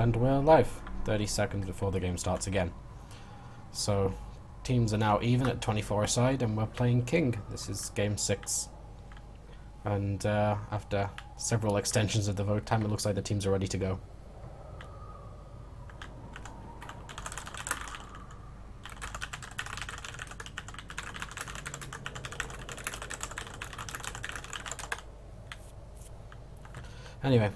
And we're live 30 seconds before the game starts again. So teams are now even at 24 aside and we're playing King. This is game 6. And after several extensions of the vote time, it looks like the teams are ready to go. Anyway,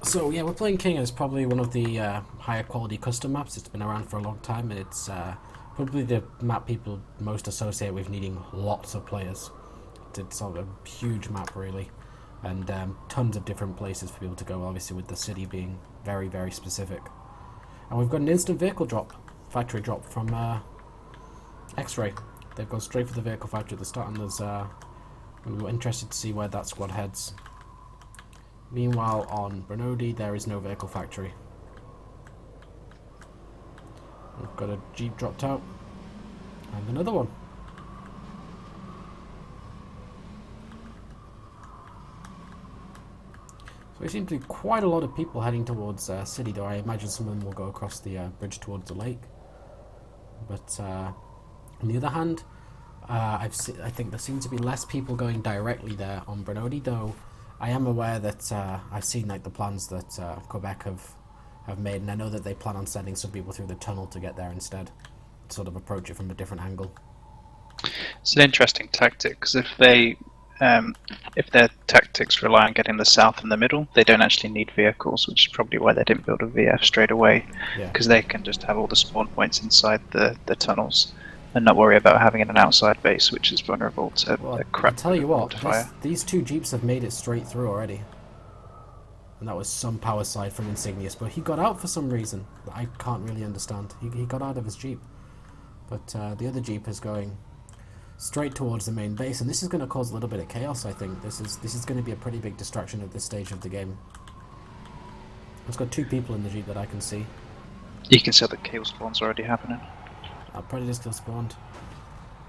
so yeah, we're playing King. It's probably one of the higher quality custom maps. It's been around for a long time, and it's probably the map people most associate with needing lots of players. It's sort of a huge map, really, and tons of different places for people to go, obviously with the city being very, very specific. And we've got an instant vehicle drop, factory drop from Xray. They've gone straight for the vehicle factory at the start, and there's we're interested to see where that squad heads. Meanwhile, on Brnodi, there is no vehicle factory. We've got a jeep dropped out, and another one. So there seems to be quite a lot of people heading towards city, though I imagine some of them will go across the bridge towards the lake. But on the other hand, I think there seems to be less people going directly there on Brnodi, though I am aware that I've seen like the plans that Quebec have made, and I know that they plan on sending some people through the tunnel to get there instead, sort of approach it from a different angle. It's an interesting tactic, because if their tactics rely on getting the south and the middle, they don't actually need vehicles, which is probably why they didn't build a VF straight away, because they can just have all the spawn points inside the tunnels and not worry about having an outside base, which is vulnerable to a crap. I tell you what, these two jeeps have made it straight through already, and that was some power slide from Insignius, but he got out for some reason that I can't really understand. He got out of his jeep, but the other jeep is going straight towards the main base, and this is going to cause a little bit of chaos. I think this is going to be a pretty big distraction at this stage of the game. It's got two people in the jeep that I can see. You can see the kill spawn's already happening. Predator still spawned.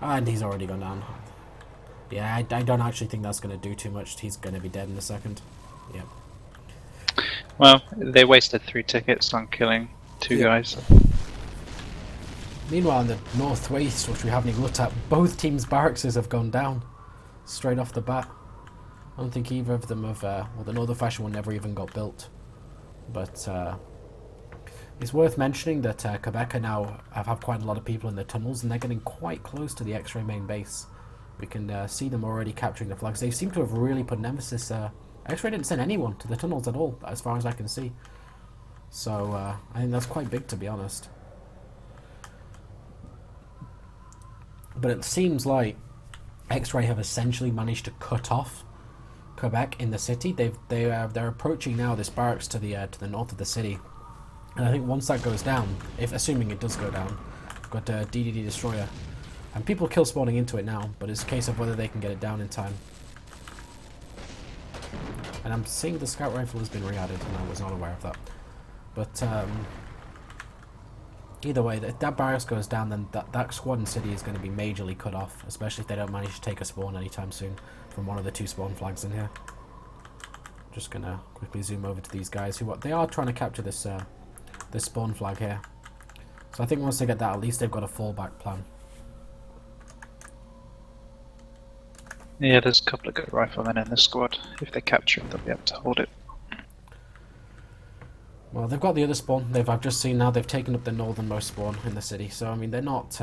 And he's already gone down. Yeah, I don't actually think that's going to do too much. He's going to be dead in a second. Yep. Well, they wasted 3 tickets on killing 2 guys. Meanwhile, in the northwest, which we haven't even looked at, both teams' barracks have gone down. Straight off the bat. I don't think either of them have... well, the Northern Fashion one never even got built. But... it's worth mentioning that Quebec now have quite a lot of people in the tunnels, and they're getting quite close to the Xray main base. We can see them already capturing the flags. They seem to have really put an emphasis. Xray didn't send anyone to the tunnels at all, as far as I can see. So I think that's quite big, to be honest. But it seems like Xray have essentially managed to cut off Quebec in the city. They're approaching now this barracks to the north of the city. And I think once that goes down, assuming it does go down, we've got a DDD destroyer, and people kill spawning into it now, but it's a case of whether they can get it down in time. And I'm seeing the scout rifle has been re-added, and I was not aware of that. But either way, if that barracks goes down, then that squad in city is going to be majorly cut off, especially if they don't manage to take a spawn anytime soon from one of the 2 spawn flags in here. Just gonna quickly zoom over to these guys who they are trying to capture this spawn flag here. So I think once they get that, at least they've got a fallback plan. Yeah, there's a couple of good riflemen in this squad. If they capture it, they'll be able to hold it. Well, they've got the other spawn. I've just seen now they've taken up the northernmost spawn in the city. So I mean, they're not.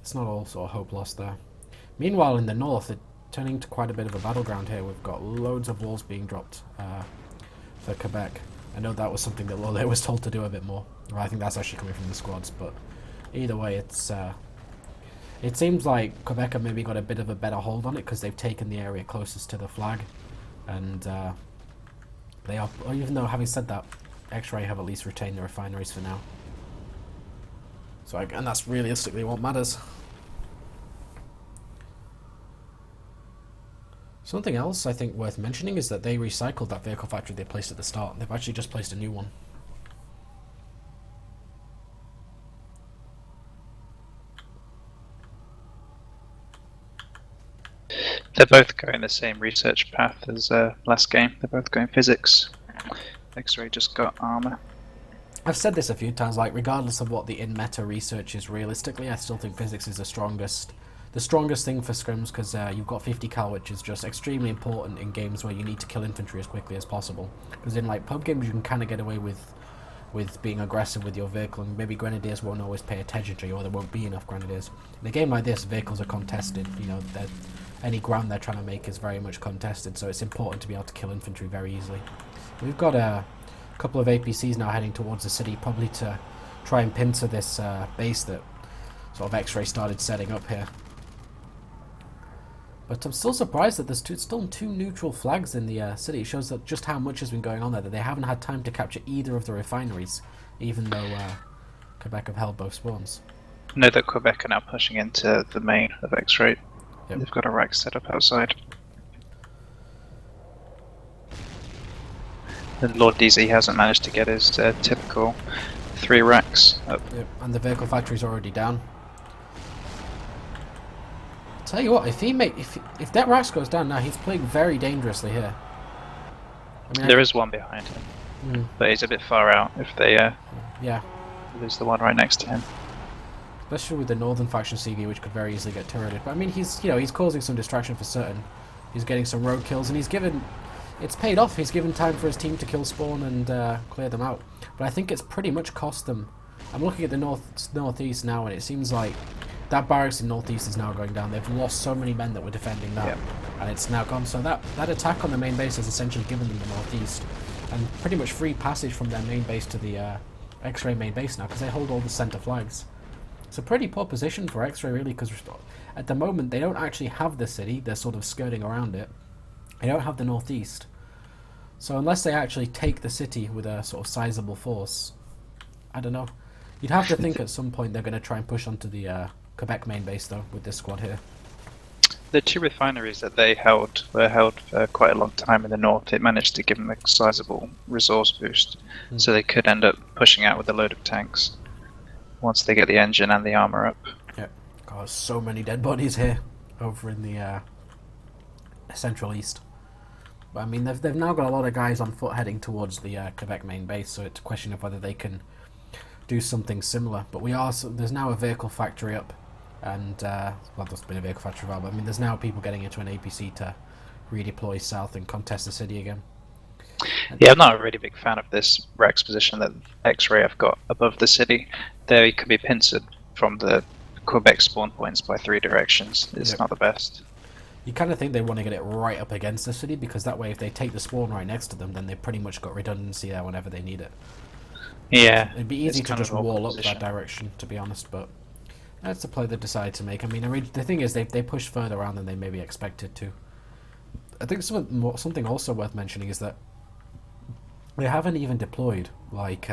It's not all sort of hope lost there. Meanwhile, in the north, it's turning to quite a bit of a battleground here. We've got loads of walls being dropped for Quebec. I know that was something that Lole was told to do a bit more. Well, I think that's actually coming from the squads, but either way, it seems like Quebec have maybe got a bit of a better hold on it because they've taken the area closest to the flag, and they are. Even though, having said that, Xray have at least retained the refineries for now. So, and that's realistically what matters. Something else I think worth mentioning is that they recycled that vehicle factory they placed at the start. They've actually just placed a new one. They're both going the same research path as last game. They're both going physics. Xray just got armor. I've said this a few times, like, regardless of what the in-meta research is, realistically, I still think physics is the strongest thing for scrims, because you've got 50 cal, which is just extremely important in games where you need to kill infantry as quickly as possible. Because in, like, pub games, you can kind of get away with being aggressive with your vehicle, and maybe grenadiers won't always pay attention to you, or there won't be enough grenadiers. In a game like this, vehicles are contested, you know, any ground they're trying to make is very much contested, so it's important to be able to kill infantry very easily. We've got a couple of APCs now heading towards the city, probably to try and pincer this base that sort of Xray started setting up here. But I'm still surprised that there's still two neutral flags in the city. It shows that just how much has been going on there, that they haven't had time to capture either of the refineries, even though Quebec have held both spawns. I know that Quebec are now pushing into the main of Xray. Yep. They've got a rack set up outside. And Lord DZ hasn't managed to get his typical 3 racks up. Yep. And the vehicle factory's already down. Tell you what, if that Rax goes down now, he's playing very dangerously here. I mean, there is one behind him, but he's a bit far out. If they lose the one right next to him, especially with the northern faction CV, which could very easily get turreted. But I mean, he's causing some distraction for certain. He's getting some rogue kills, and it's paid off. He's given time for his team to kill spawn and clear them out. But I think it's pretty much cost them. I'm looking at the northeast now, and it seems like that barracks in northeast is now going down. They've lost so many men that were defending that, and it's now gone. So that attack on the main base has essentially given them the northeast, and pretty much free passage from their main base to the Xray main base now, because they hold all the center flags. It's a pretty poor position for Xray, really, because at the moment they don't actually have the city. They're sort of skirting around it. They don't have the northeast. So unless they actually take the city with a sort of sizable force, I don't know. You'd have to think at some point they're going to try and push onto the Quebec main base, though, with this squad here. The 2 refineries that they held were held for quite a long time in the north. It managed to give them a sizable resource boost, so they could end up pushing out with a load of tanks once they get the engine and the armor up. Yeah, God, so many dead bodies here over in the central east. But I mean, they've now got a lot of guys on foot heading towards the Quebec main base, so it's a question of whether they can do something similar. But there's now a vehicle factory up, and well, there's been a vehicle factory for a while, but I mean, there's now people getting into an APC to redeploy south and contest the city again. Yeah, I'm not a really big fan of this Rex position that Xray have got above the city. They can be pincered from the Quebec spawn points by 3 directions. It's not the best. You kind of think they want to get it right up against the city, because that way if they take the spawn right next to them, then they've pretty much got redundancy there whenever they need it. Yeah. It'd be easy to just wall up that direction, to be honest, but that's the play they decide to make. I mean, the thing is, they pushed further around than they maybe expected to. I think something also worth mentioning is that they haven't even deployed like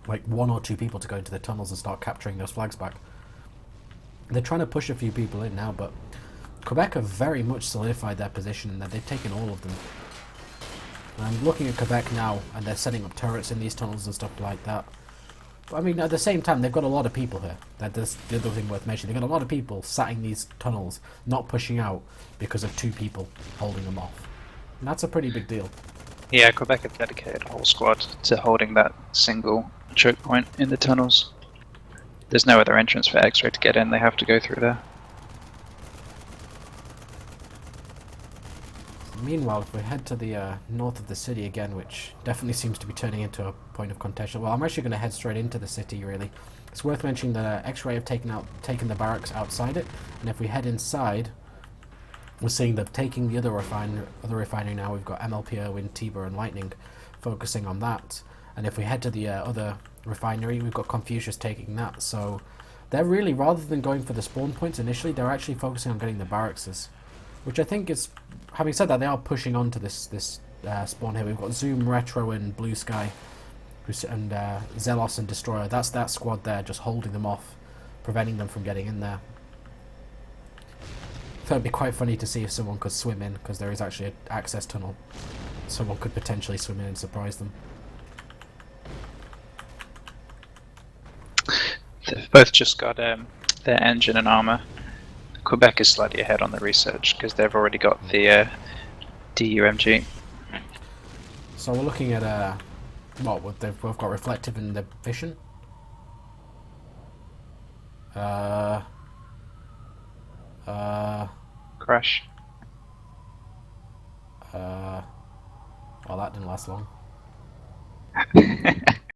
1 or 2 people to go into the tunnels and start capturing those flags back. They're trying to push a few people in now, but Quebec have very much solidified their position in that they've taken all of them. I'm looking at Quebec now, and they're setting up turrets in these tunnels and stuff like that. But I mean, at the same time, they've got a lot of people here. That's the other thing worth mentioning. They've got a lot of people sat in these tunnels, not pushing out because of 2 people holding them off. And that's a pretty big deal. Yeah, Quebec have dedicated a whole squad to holding that single choke point in the tunnels. There's no other entrance for Xray to get in, they have to go through there. Meanwhile, if we head to the north of the city again, which definitely seems to be turning into a point of contention. Well, I'm actually going to head straight into the city, really. It's worth mentioning that Xray have taken the barracks outside it, and if we head inside, we're seeing them taking the other refinery now. We've got MLP, Irwin, Tiber, and Lightning focusing on that. And if we head to the other refinery, we've got Confucius taking that. So they're really, rather than going for the spawn points initially, they're actually focusing on getting the barracks. Which I think is, having said that, they are pushing on to this spawn here. We've got Zoom, Retro, and Blue Sky, and Zelos and Destroyer. That's that squad there, just holding them off, preventing them from getting in there. So it'd be quite funny to see if someone could swim in, because there is actually an access tunnel. Someone could potentially swim in and surprise them. They've both just got their engine and armor. Quebec is slightly ahead on the research because they've already got the DUMG. So we're looking at What, we've got reflective in the vision? Uh... Crash. Well, that didn't last long.